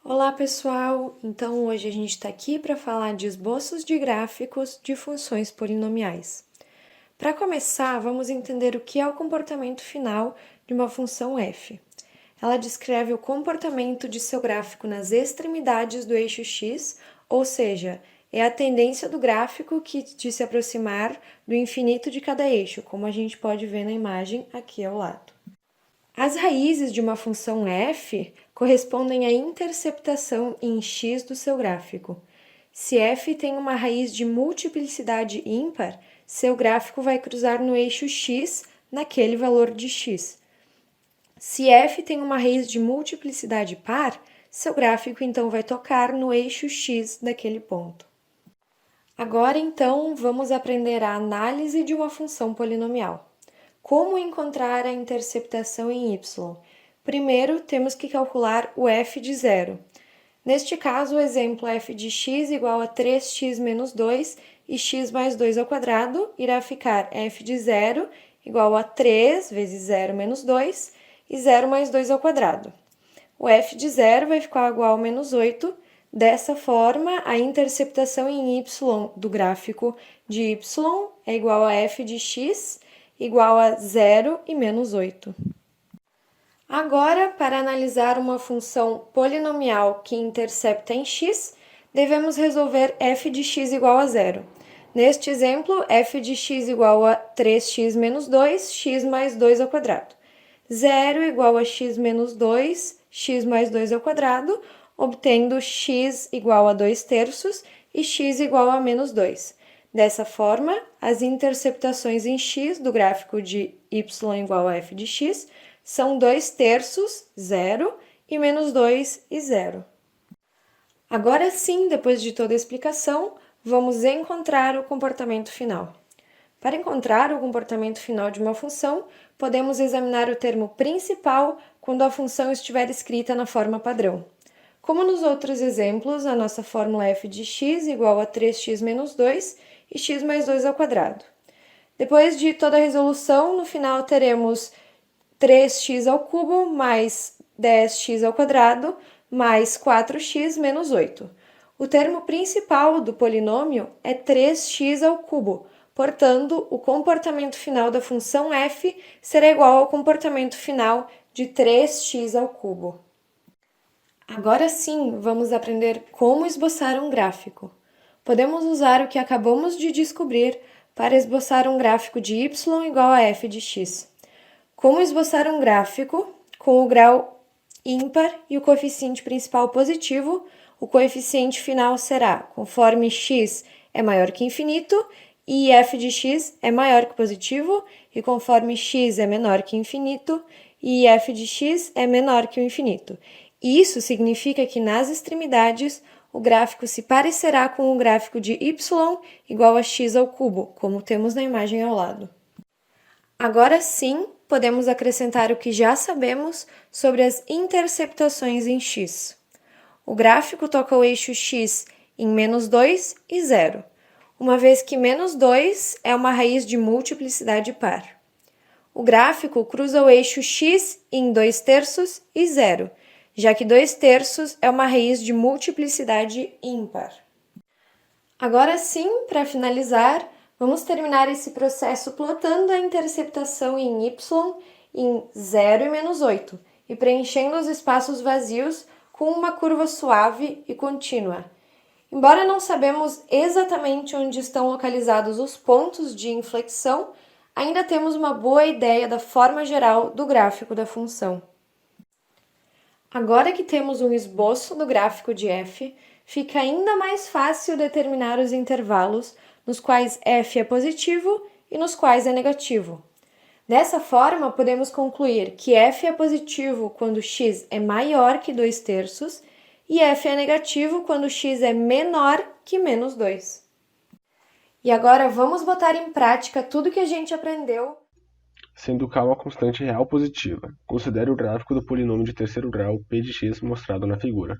Olá pessoal, então hoje a gente está aqui para falar de esboços de gráficos de funções polinomiais. Para começar, vamos entender o que é o comportamento final de uma função f. Ela descreve o comportamento de seu gráfico nas extremidades do eixo x, ou seja, é a tendência do gráfico de se aproximar do infinito de cada eixo, como a gente pode ver na imagem aqui ao lado. As raízes de uma função f correspondem à interceptação em x do seu gráfico. Se f tem uma raiz de multiplicidade ímpar, seu gráfico vai cruzar no eixo x naquele valor de x. Se f tem uma raiz de multiplicidade par, seu gráfico então vai tocar no eixo x daquele ponto. Agora então vamos aprender a análise de uma função polinomial. Como encontrar a interceptação em y? Primeiro, temos que calcular o f de zero. Neste caso, o exemplo f de x igual a 3x menos 2 e x mais 2 ao quadrado irá ficar f de zero igual a 3 vezes 0 menos 2 e 0 mais 2 ao quadrado. O f de zero vai ficar igual a menos 8. Dessa forma, a interceptação em y do gráfico de y é igual a f de x igual a 0 e menos 8. Agora, para analisar uma função polinomial que intercepta em x, devemos resolver f de x igual a 0. Neste exemplo, f de x igual a 3x menos 2, x mais 2 ao quadrado. 0 igual a x menos 2, x mais 2 ao quadrado, obtendo x igual a 2 terços e x igual a menos 2. Dessa forma, as interceptações em x do gráfico de y igual a f de x são 2 terços, 0, e menos 2 e 0. Agora sim, depois de toda a explicação, vamos encontrar o comportamento final. Para encontrar o comportamento final de uma função, podemos examinar o termo principal quando a função estiver escrita na forma padrão. Como nos outros exemplos, a nossa fórmula f de x igual a 3x menos 2 e x mais 2 ao quadrado. Depois de toda a resolução, no final teremos 3x ao cubo mais 10x ao quadrado mais 4x menos 8. O termo principal do polinômio é 3x ao cubo, portanto, o comportamento final da função f será igual ao comportamento final de 3x ao cubo. Agora sim, vamos aprender como esboçar um gráfico. Podemos usar o que acabamos de descobrir para esboçar um gráfico de y igual a f de x. Como esboçar um gráfico com o grau ímpar e o coeficiente principal positivo, o coeficiente final será conforme x é maior que infinito e f de x é maior que positivo, e conforme x é menor que infinito e f de x é menor que o infinito. Isso significa que nas extremidades o gráfico se parecerá com o gráfico de y igual a x ao cubo, como temos na imagem ao lado. Agora sim, podemos acrescentar o que já sabemos sobre as interceptações em x. O gráfico toca o eixo x em menos 2 e 0, uma vez que menos 2 é uma raiz de multiplicidade par. O gráfico cruza o eixo x em 2 terços e 0, já que 2 terços é uma raiz de multiplicidade ímpar. Agora sim, para finalizar, vamos terminar esse processo plotando a interceptação em y em 0 e menos 8 e preenchendo os espaços vazios com uma curva suave e contínua. Embora não sabemos exatamente onde estão localizados os pontos de inflexão, ainda temos uma boa ideia da forma geral do gráfico da função. Agora que temos um esboço do gráfico de f, fica ainda mais fácil determinar os intervalos nos quais f é positivo e nos quais é negativo. Dessa forma, podemos concluir que f é positivo quando x é maior que 2 terços e f é negativo quando x é menor que menos 2. E agora vamos botar em prática tudo que a gente aprendeu. Sendo k uma constante real positiva, considere o gráfico do polinômio de terceiro grau p de x mostrado na figura.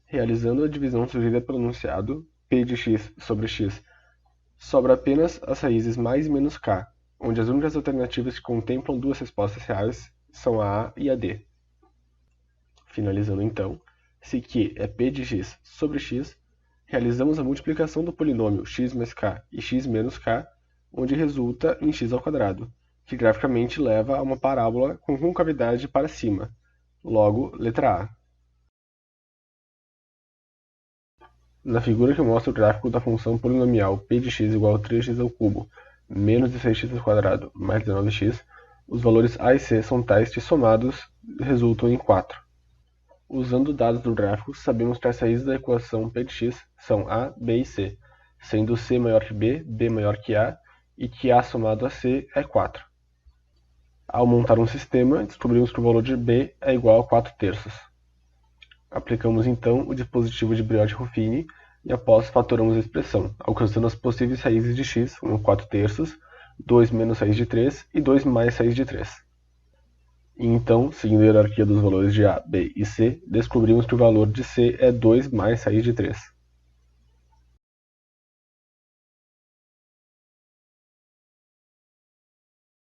Realizando a divisão surgida pelo enunciado, p de x sobre x, sobra apenas as raízes mais e menos k, onde as únicas alternativas que contemplam duas respostas reais são a A e a D. Finalizando então, se Q é P de x sobre x, realizamos a multiplicação do polinômio x mais k e x menos k, onde resulta em x ao quadrado, que graficamente leva a uma parábola com concavidade para cima. Logo, letra A. Na figura que mostra o gráfico da função polinomial p de x igual a 3x ao cubo menos 16x ao quadrado mais 19x, os valores a e c são tais que somados resultam em 4. Usando dados do gráfico, sabemos que as raízes da equação p de x são a, b e c, sendo c maior que b maior que a e que a somado a c é 4. Ao montar um sistema, descobrimos que o valor de b é igual a 4 terços. Aplicamos então o dispositivo de Briod-Ruffini e após fatoramos a expressão, alcançando as possíveis raízes de x, 1 4 terços, 2 menos raiz de 3 e 2 mais raiz de 3. E então, seguindo a hierarquia dos valores de a, b e c, descobrimos que o valor de c é 2 mais raiz de 3.